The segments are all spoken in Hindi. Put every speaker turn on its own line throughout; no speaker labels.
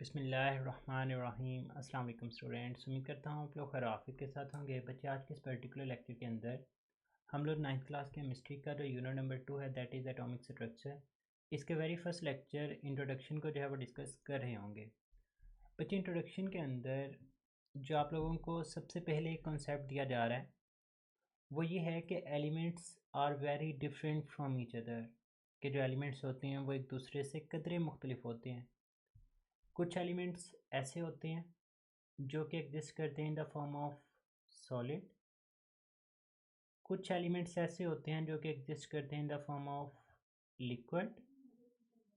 बिस्मिल्लाहिर्रहमानिर्रहीम। अस्सलाम वालेकुम स्टूडेंट्स, उम्मीद करता हूँ आप लोग खैर आफियत के साथ होंगे। बच्चे, आज के इस पर्टिकुलर लेक्चर के अंदर हम लोग 9th क्लास केमिस्ट्री का जो यूनिट नंबर 2 है दैट इज़ एटॉमिक स्ट्रक्चर, इसके वेरी फर्स्ट लेक्चर इंट्रोडक्शन को जो है वो डिस्कस कर रहे होंगे। बच्चे, इंट्रोडक्शन के अंदर जो आप लोगों को सबसे पहले एक कॉन्सेप्ट दिया जा रहा है वो ये है कि elements are very different from each other, कि जो एलिमेंट्स होते हैं वो एक दूसरे से कदरे मुख्तलिफ होते हैं। कुछ एलिमेंट्स ऐसे होते हैं जो कि एग्जिस्ट करते हैं in the form of solid. कुछ एलिमेंट्स ऐसे होते हैं जो कि एग्जिस्ट करते हैं in the form of liquid,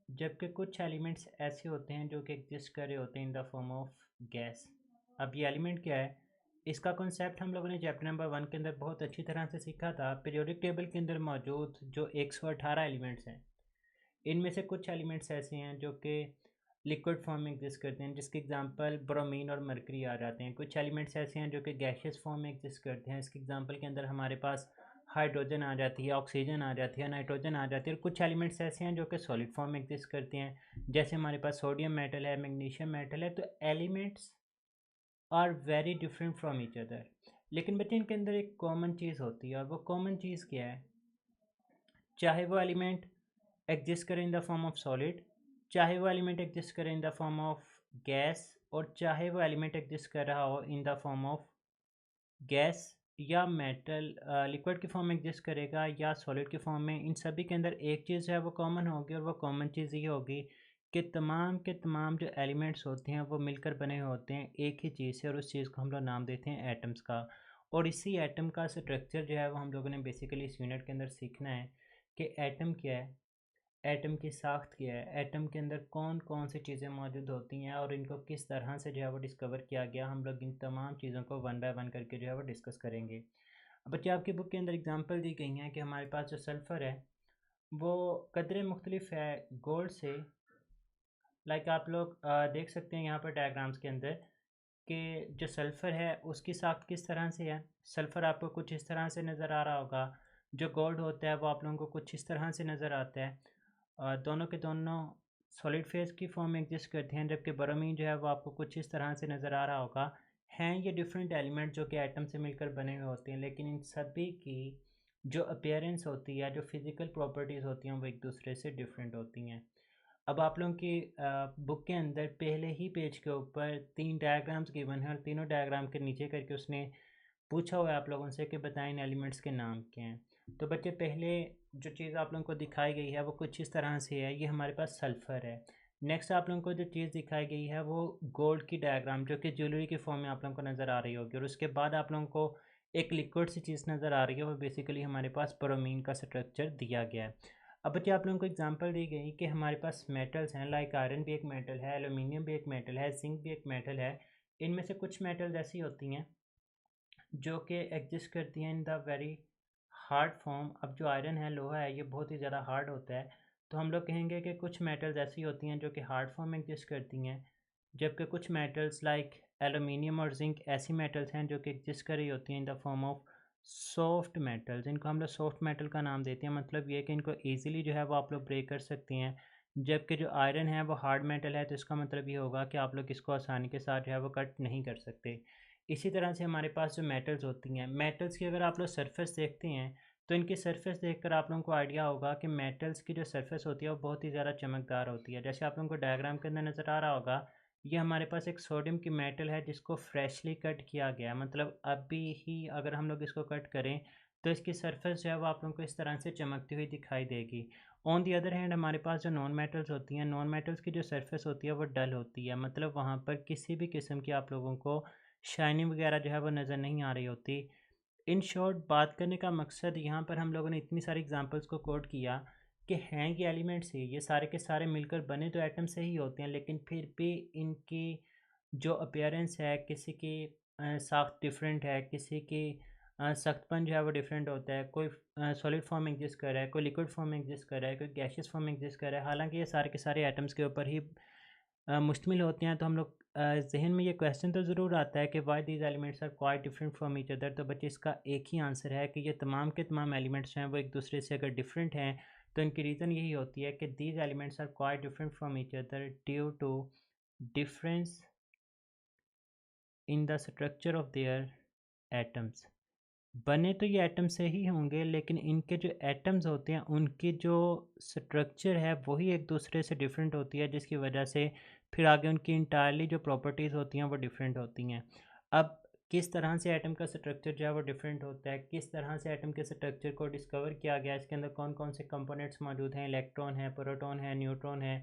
जबकि कुछ एलिमेंट्स ऐसे होते हैं जो कि एग्जिस्ट कर रहे होते हैं in the form of gas. अब ये एलिमेंट क्या है, इसका कॉन्सेप्ट हम लोगों ने चैप्टर नंबर 1 के अंदर बहुत अच्छी तरह से सीखा था। पीरियोडिक टेबल के अंदर मौजूद जो 118 एलिमेंट्स हैं, इनमें से कुछ एलिमेंट्स ऐसे हैं जो कि लिक्विड फॉर्म में एग्जिस्ट करते हैं, जिसके एग्जांपल ब्रोमीन और मरकरी आ जाते हैं। कुछ एलिमेंट्स ऐसे हैं जो कि गैशियस फॉर्म में एग्जिस्ट करते हैं, इसके एग्जांपल के अंदर हमारे पास हाइड्रोजन आ जाती है, ऑक्सीजन आ जाती है, नाइट्रोजन आ जाती है। और कुछ एलिमेंट्स ऐसे हैं जो कि सॉलिड फॉर्म में एग्जिस्ट करते हैं, जैसे हमारे पास सोडियम मेटल है, मैग्नीशियम मेटल है। तो elements are very different from each other, लेकिन बच्चे इनके अंदर एक कॉमन चीज़ होती है, और वो कॉमन चीज़ क्या है, चाहे वो एलिमेंट एग्जिस्ट करें in the form of solid, चाहे वो एलिमेंट एग्जिस्ट करे in the form of gas, और चाहे वो एलिमेंट एग्जिस्ट कर रहा हो in the form of gas या मेटल, लिक्विड की फॉर्म में एग्जिस्ट करेगा या सॉलिड की फॉर्म में, इन सभी के अंदर एक चीज़ है वो कॉमन होगी, और वो कॉमन चीज़ ये होगी कि तमाम के तमाम जो एलिमेंट्स होते हैं वो मिलकर बने हुए होते हैं एक ही चीज़ से, और उस चीज़ को हम लोग नाम देते हैं एटम्स का। और इसी एटम का स्ट्रक्चर जो है वो हम लोगों ने बेसिकली इस यूनिट के अंदर सीखना है कि एटम क्या है, एटम की साख्त क्या है, एटम के अंदर कौन कौन सी चीज़ें मौजूद होती हैं, और इनको किस तरह से जो है वो डिस्कवर किया गया। हम लोग इन तमाम चीज़ों को वन बाय वन करके जो है वो डिस्कस करेंगे। अब बच्चे, आपकी बुक के अंदर एग्जांपल दी गई हैं कि हमारे पास जो सल्फ़र है वो कदरे मुख्तलिफ है गोल्ड से। लाइक आप लोग देख सकते हैं यहाँ पर डायग्राम्स के अंदर कि जो सल्फ़र है उसकी साख्त किस तरह से है। सल्फ़र आपको कुछ इस तरह से नज़र आ रहा होगा, जो गोल्ड होता है वो आप लोगों को कुछ इस तरह से नज़र आता है। दोनों के दोनों सॉलिड फेज़ की फॉर्म में एग्जिस्ट करते हैं, जबकि ब्रोमीन जो है वो आपको कुछ इस तरह से नज़र आ रहा होगा। हैं ये डिफरेंट एलिमेंट जो कि एटम से मिलकर बने हुए होते हैं, लेकिन इन सभी की जो अपीयरेंस होती है, जो फिज़िकल प्रॉपर्टीज़ होती हैं, वो एक दूसरे से डिफरेंट होती हैं। अब आप लोगों की बुक के अंदर पहले ही पेज के ऊपर 3 डायग्राम्स गिवन है, और तीनों डायग्राम के नीचे करके उसने पूछा हुआ है आप लोगों से कि बताएं इन एलिमेंट्स के नाम क्या हैं। तो बच्चे, पहले जो चीज़ आप लोगों को दिखाई गई है वो कुछ इस तरह से है, ये हमारे पास सल्फ़र है। नेक्स्ट आप लोगों को जो चीज़ दिखाई गई है वो गोल्ड की डायग्राम, जो कि ज्वेलरी की फॉर्म में आप लोगों को नज़र आ रही होगी, और उसके बाद आप लोगों को एक लिक्विड सी चीज़ नज़र आ रही है, वो बेसिकली हमारे पास ब्रोमीन का स्ट्रक्चर दिया गया है। अब बच्चे, आप लोगों को एग्जांपल दी गई कि हमारे पास मेटल्स हैं, लाइक आयरन भी एक मेटल है, एलुमिनियम भी एक मेटल है, जिंक भी एक मेटल है। इनमें से कुछ मेटल्स ऐसी होती हैं जो कि एग्जिस्ट करती हैं in the very hard form. अब जो आयरन है, लोहा है, ये बहुत ही ज़्यादा हार्ड होता है, तो हम लोग कहेंगे कि कुछ मेटल्स ऐसी होती हैं जो कि हार्ड फॉर्म में एग्जिस्ट करती हैं, जबकि कुछ मेटल्स लाइक एलुमिनियम और जिंक ऐसी मेटल्स हैं जो कि एग्जिस्ट कर रही होती हैं in the form of soft metals. इनको हम लोग सॉफ्ट मेटल का नाम देते हैं, मतलब ये कि इनको ईजिली जो है वो आप लोग ब्रेक कर सकते हैं। जबकि जो आयरन है वो हार्ड मेटल है, तो इसका मतलब ये होगा कि आप लोग इसको आसानी के साथ जो है वो कट नहीं कर सकते। इसी तरह से हमारे पास जो मेटल्स होती हैं, मेटल्स की अगर आप लोग सरफेस देखते हैं तो इनकी सरफेस देखकर आप लोगों को आइडिया होगा कि मेटल्स की जो सरफेस होती है वो बहुत ही ज़्यादा चमकदार होती है। जैसे आप लोगों को डायग्राम के अंदर नज़र आ रहा होगा, ये हमारे पास एक सोडियम की मेटल है जिसको फ्रेशली कट किया गया है, मतलब अभी ही अगर हम लोग इसको कट करें तो इसकी सरफेस जो है वो आप लोगों को इस तरह से चमकती हुई दिखाई देगी। ऑन दी अदर हैंड हमारे पास जो नॉन मेटल्स होती हैं, नॉन मेटल्स की जो सरफेस होती है वो डल होती है, मतलब वहाँ पर किसी भी किस्म की आप लोगों को शाइनिंग वगैरह जो है वो नज़र नहीं आ रही होती। इन शॉर्ट, बात करने का मकसद, यहाँ पर हम लोगों ने इतनी सारी एग्जांपल्स को कोट किया कि हैं ये एलिमेंट्स ही, ये सारे के सारे मिलकर बने तो एटम से ही होते हैं, लेकिन फिर भी इनकी जो अपीयरेंस है, किसी की साख्त डिफरेंट है, किसी की सख्तपन जो है वो डिफरेंट होता है। कोई सॉलिड फॉर्म में एग्जिस्ट कर रहा है, कोई लिक्विड फॉर्म में एग्जिस्ट कर रहा है, कोई गैशियस फॉर्म में एग्जिस्ट कर रहा है। हालांकि ये सारे के सारे एटम्स के ऊपर ही मुश्तमिल होते हैं, तो हम लोग जहन में ये क्वेश्चन तो ज़रूर आता है कि why these elements are quite different from each other. तो बच्चे, इसका एक ही आंसर है कि ये तमाम के तमाम एलिमेंट्स हैं वो एक दूसरे से अगर डिफरेंट हैं तो इनकी रीज़न यही होती है कि these elements are quite different from each other due to difference in the structure of their atoms. बने तो ये एटम से ही होंगे, लेकिन इनके जो एटम्स होते हैं उनकी जो स्ट्रक्चर है वही एक दूसरे से डिफरेंट होती है, जिसकी वजह से फिर आगे उनकी इंटायरली जो प्रॉपर्टीज़ होती हैं वो डिफरेंट होती हैं। अब किस तरह से एटम का स्ट्रक्चर जो है वो डिफरेंट होता है, किस तरह से एटम के स्ट्रक्चर को डिस्कवर किया गया, इसके अंदर कौन कौन से कंपोनेंट्स मौजूद हैं, इलेक्ट्रॉन है, प्रोटॉन है, न्यूट्रॉन है,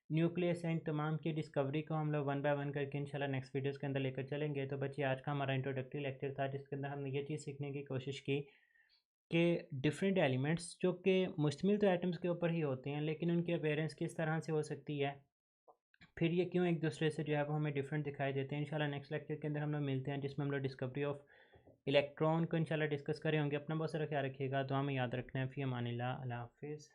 न्यूक्लियस है, इन तमाम की डिस्कवरी को हम लोग वन बाय वन करके इंशाल्लाह नेक्स्ट वीडियोस के अंदर लेकर चलेंगे। तो बच्चे आज का हमारा इंट्रोडक्टरी लेक्चर था, जिसके अंदर हमने ये चीज़ सीखने की कोशिश की कि डिफरेंट एलिमेंट्स जो कि मुश्तमिल तो एटम्स के ऊपर ही होते हैं, लेकिन उनकी अपेयरेंस किस तरह से हो सकती है, फिर ये क्यों एक दूसरे से जो है वो हमें डिफरेंट दिखाई देते हैं। इंशाल्लाह नेक्स्ट लेक्चर के अंदर हम लोग मिलते हैं, जिसमें हम लोग डिस्कवरी ऑफ इलेक्ट्रॉन को इंशाल्लाह डिस्कस करें होंगे। अपना बहुत सारा ख्याल रखिएगा, दुआ में याद रखना है। फ़ी अमानिल्लाह, अल्लाह हाफिज़।